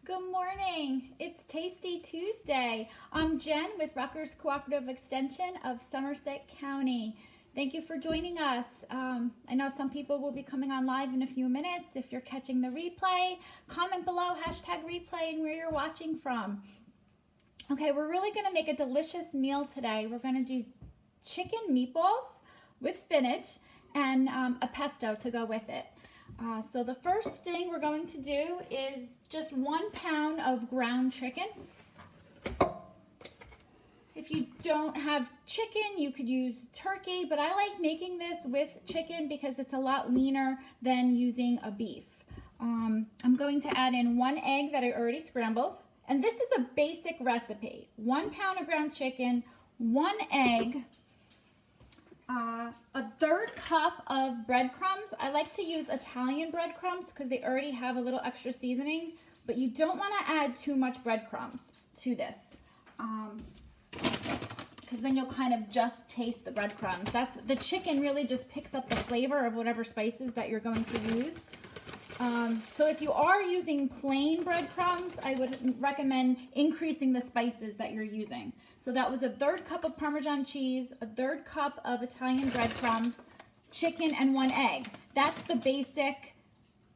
Good morning. It's Tasty Tuesday. I'm Jen with Rutgers Cooperative Extension of Somerset County. Thank you for joining us. I know some people will be coming on live in a few minutes. If you're catching the replay, comment below, #replay, and where you're watching from. Okay, we're really going to make a delicious meal today. We're going to do chicken meatballs with spinach and a pesto to go with it. So the first thing we're going to do is just 1 pound of ground chicken. If you don't have chicken, you could use turkey, but I like making this with chicken because it's a lot leaner than using a beef. I'm going to add in 1 egg that I already scrambled, and this is a basic recipe. 1 pound of ground chicken, 1 egg, a 1/3 cup of breadcrumbs. I like to use Italian breadcrumbs because they already have a little extra seasoning, but you don't want to add too much breadcrumbs to this because then you'll kind of just taste the breadcrumbs. The chicken really just picks up the flavor of whatever spices that you're going to use. So if you are using plain breadcrumbs, I would recommend increasing the spices that you're using. So that was a 1/3 cup of Parmesan cheese, a 1/3 cup of Italian breadcrumbs, chicken, and 1 egg. That's the basic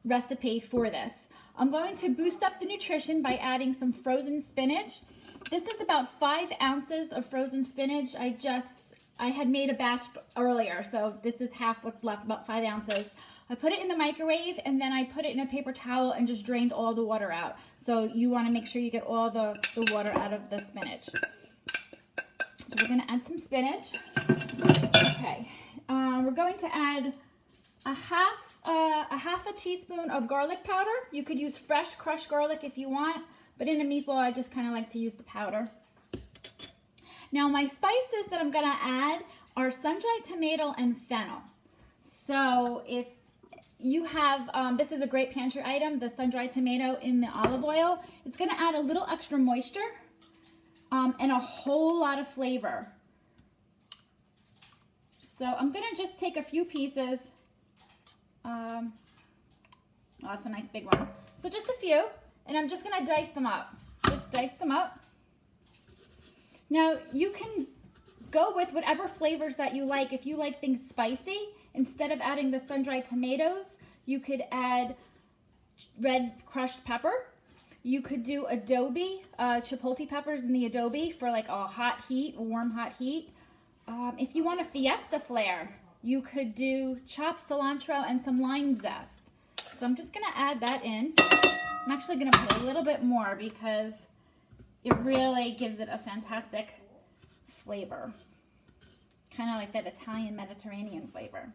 recipe for this. I'm going to boost up the nutrition by adding some frozen spinach. This is about 5 ounces of frozen spinach. I had made a batch earlier, so this is half what's left, about 5 ounces. I put it in the microwave and then I put it in a paper towel and just drained all the water out. So you want to make sure you get all the water out of the spinach. So we're going to add some spinach. Okay, we're going to add a half a teaspoon of garlic powder. You could use fresh crushed garlic if you want, but in a meatball I just kind of like to use the powder. Now my spices that I'm going to add are sun-dried tomato and fennel. So if you have, this is a great pantry item, the sun-dried tomato in the olive oil. It's going to add a little extra moisture and a whole lot of flavor. So I'm going to just take a few pieces. Oh, that's a nice big one. So just a few, and I'm just going to dice them up. Just dice them up. Now you can go with whatever flavors that you like. If you like things spicy, instead of adding the sun-dried tomatoes, you could add red crushed pepper. You could do adobe, chipotle peppers in the adobe for like a hot heat, a warm hot heat. If you want a fiesta flair, you could do chopped cilantro and some lime zest. So I'm just gonna add that in. I'm actually gonna put a little bit more because it really gives it a fantastic flavor. Kind of like that Italian Mediterranean flavor.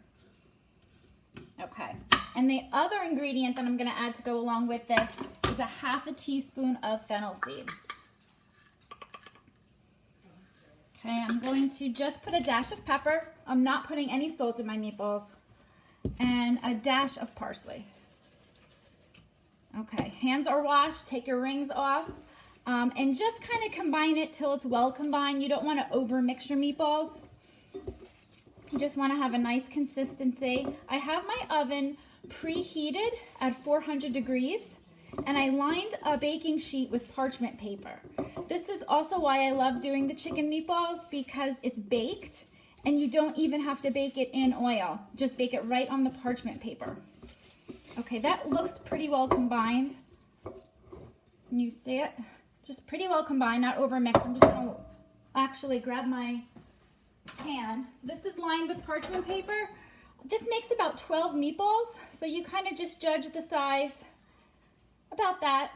Okay, and the other ingredient that I'm going to add to go along with this is a half a teaspoon of fennel seed. Okay, I'm going to just put a dash of pepper. I'm not putting any salt in my meatballs. And a dash of parsley. Okay, hands are washed. Take your rings off. And just kind of combine it till it's well combined. You don't want to over mix your meatballs. You just want to have a nice consistency. I have my oven preheated at 400 degrees and I lined a baking sheet with parchment paper. This is also why I love doing the chicken meatballs, because it's baked and you don't even have to bake it in oil. Just bake it right on the parchment paper. Okay, that looks pretty well combined. Can you see it? Just pretty well combined, not over mixed. I'm just going to actually grab my pan. So this is lined with parchment paper. This makes about 12 meatballs, so you kind of just judge the size, about that.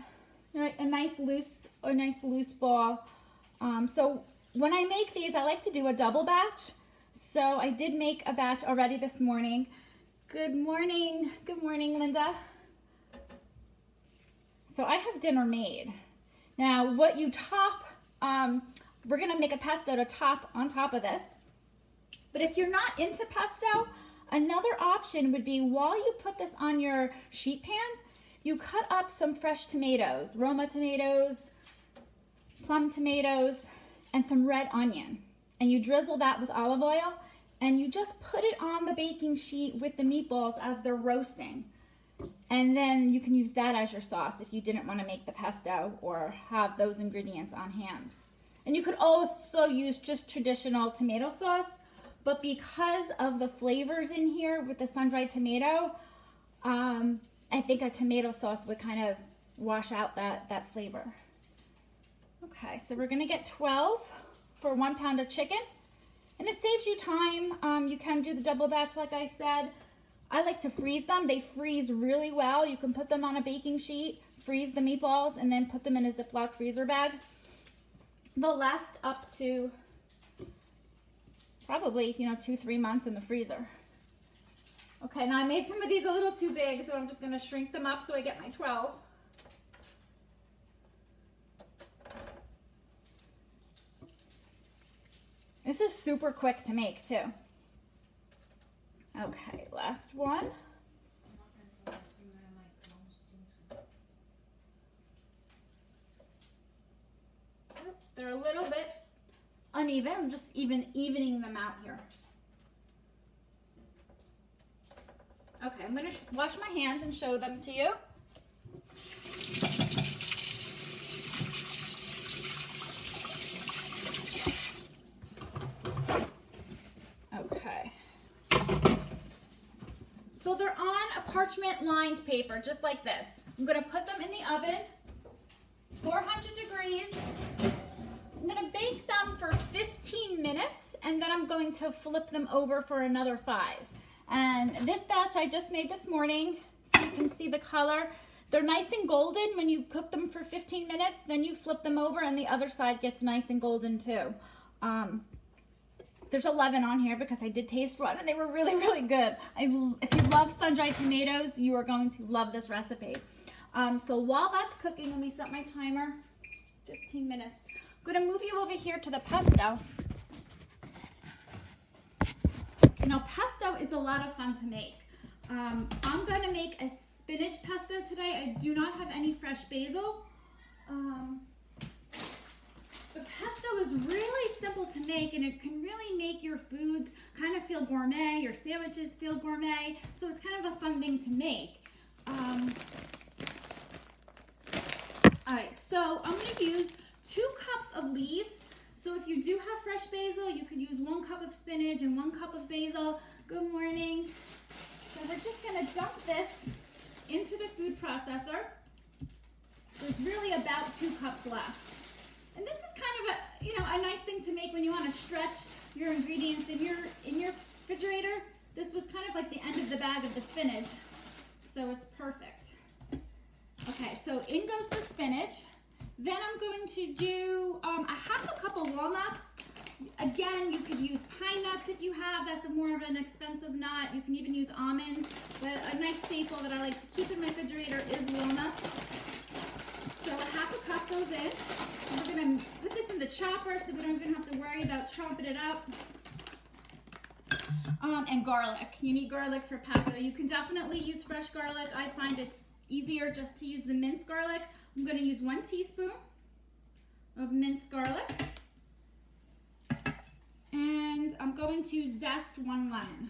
Right, a nice loose ball. So when I make these, I like to do a double batch. So I did make a batch already this morning. Good morning, Linda. So I have dinner made. Now what you top, we're gonna make a pesto to top on top of this. But if you're not into pesto, another option would be, while you put this on your sheet pan, you cut up some fresh tomatoes, Roma tomatoes, plum tomatoes, and some red onion. And you drizzle that with olive oil, and you just put it on the baking sheet with the meatballs as they're roasting. And then you can use that as your sauce if you didn't want to make the pesto or have those ingredients on hand. And you could also use just traditional tomato sauce, but because of the flavors in here with the sun-dried tomato, I think a tomato sauce would kind of wash out that flavor. Okay, so we're gonna get 12 for 1 pound of chicken. And it saves you time. You can do the double batch like I said. I like to freeze them. They freeze really well. You can put them on a baking sheet, freeze the meatballs, and then put them in a Ziploc freezer bag. They'll last up to probably, 2-3 months in the freezer. Okay, now I made some of these a little too big, so I'm just gonna shrink them up so I get my 12. This is super quick to make too. Okay, last one. They're a little bit uneven. I'm just evening them out here. Okay, I'm going to wash my hands and show them to you. Okay. So they're on a parchment lined paper, just like this. I'm going to put them in the oven, 400 degrees. I'm going to bake them for 15 minutes, and then I'm going to flip them over for another 5. And this batch I just made this morning, so you can see the color. They're nice and golden when you cook them for 15 minutes, then you flip them over and the other side gets nice and golden too. There's 11 on here because I did taste one and they were really, really good. If you love sun-dried tomatoes, you are going to love this recipe. So while that's cooking, let me set my timer, 15 minutes. I'm gonna move you over here to the pesto. Now, pesto is a lot of fun to make. I'm going to make a spinach pesto today. I do not have any fresh basil. The pesto is really simple to make, and it can really make your foods kind of feel gourmet, your sandwiches feel gourmet, so it's kind of a fun thing to make. Alright, so I'm going to use 2 cups of leaves. So if you do have fresh basil, you could use 1 cup of spinach and 1 cup of basil. Good morning. So we're just going to dump this into the food processor. There's really about 2 cups left. And this is kind of a nice thing to make when you want to stretch your ingredients in your refrigerator. This was kind of like the end of the bag of the spinach, so it's perfect. Okay, so in goes the spinach. Then I'm going to do a 1/2 cup of walnuts. Again, you could use pine nuts if you have. That's more of an expensive nut. You can even use almonds. But a nice staple that I like to keep in my refrigerator is walnuts. So 1/2 cup goes in. And we're going to put this in the chopper so we don't even have to worry about chopping it up. And garlic. You need garlic for pesto. You can definitely use fresh garlic. I find it's easier just to use the minced garlic. I'm going to use 1 teaspoon of minced garlic. And I'm going to zest 1 lemon.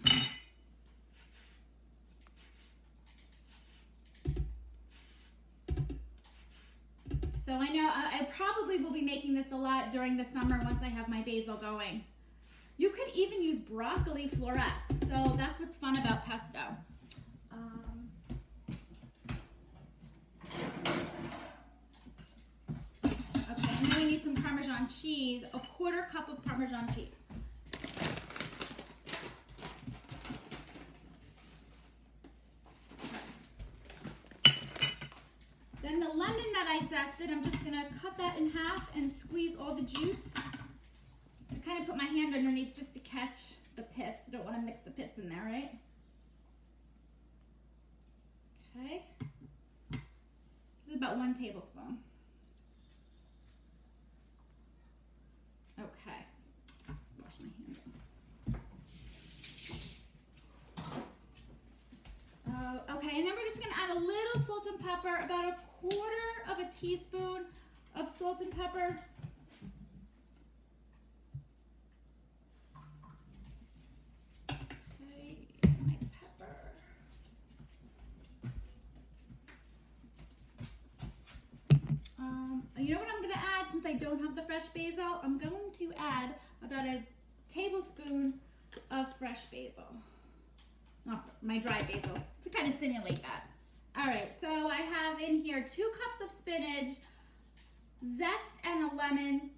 So I know I probably will be making this a lot during the summer once I have my basil going. You could even use broccoli florets. So that's what's fun about pesto. Okay, and then we need some Parmesan cheese, 1/4 cup of Parmesan cheese. Then the lemon that I zested, I'm just gonna cut that in half and squeeze all the juice. I kind of put my hand underneath just to catch the pits. I don't want to mix the pits in there, right? Okay. This is about 1 tablespoon. Okay. Wash my hand. Okay, and then we're just going to add a little salt and pepper, about 1/4 teaspoon of salt and pepper. Okay, my pepper. you know what I'm gonna add since I don't have the fresh basil? I'm going to add about a tablespoon of fresh basil. Oh, my dry basil, to kind of simulate that. All right, so I have in here 2 cups of spinach, zest and a lemon,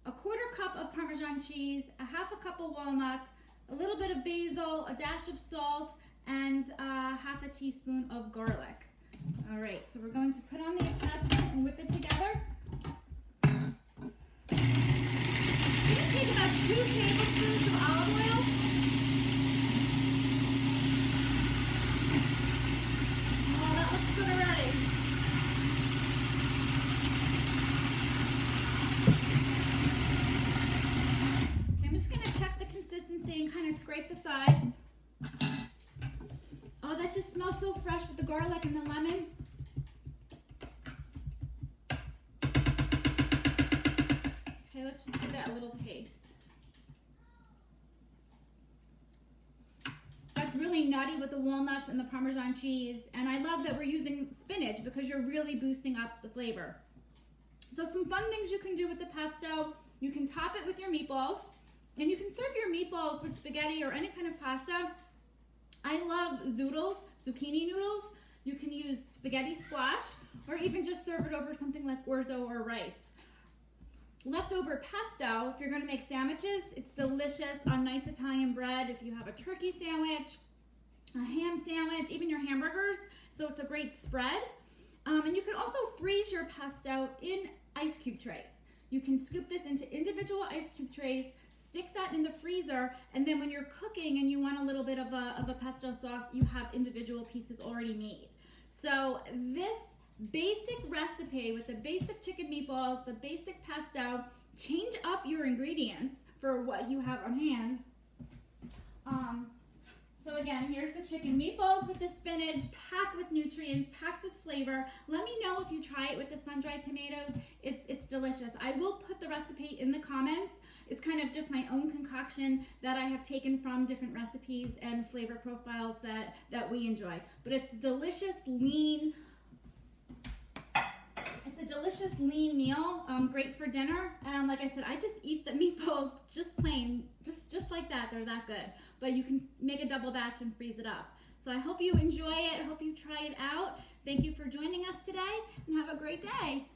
a 1/4 cup of Parmesan cheese, a 1/2 cup of walnuts, a little bit of basil, a dash of salt, and 1/2 teaspoon of garlic. All right, so we're going to put on the attachment and whip it together. We're going to take about 2 tablespoons of olive oil. Oh, that looks good already. Okay, I'm just going to check the consistency and kind of scrape the sides. Oh, that just smells so fresh with the garlic and the lemon. Okay, let's just give that a little taste. That's really nutty with the walnuts and the Parmesan cheese. And I love that we're using spinach because you're really boosting up the flavor. So some fun things you can do with the pesto. You can top it with your meatballs. And you can serve your meatballs with spaghetti or any kind of pasta. I love zoodles, zucchini noodles. You can use spaghetti squash or even just serve it over something like orzo or rice. Leftover pesto, if you're going to make sandwiches, it's delicious on nice Italian bread. If you have a turkey sandwich, a ham sandwich, even your hamburgers, so it's a great spread. And you can also freeze your pesto in ice cube trays. You can scoop this into individual ice cube trays, stick that in the freezer, and then when you're cooking and you want a little bit of a pesto sauce, you have individual pieces already made. So this basic recipe with the basic chicken meatballs, the basic pesto, change up your ingredients for what you have on hand. So again, here's the chicken meatballs with the spinach, packed with nutrients, packed with flavor. Let me know if you try it with the sun-dried tomatoes. It's delicious. I will put the recipe in the comments. It's kind of just my own concoction that I have taken from different recipes and flavor profiles that we enjoy. But it's delicious, lean. It's a delicious lean meal, great for dinner. And like I said, I just eat the meatballs just plain, just like that. They're that good. But you can make a double batch and freeze it up. So I hope you enjoy it. I hope you try it out. Thank you for joining us today and have a great day.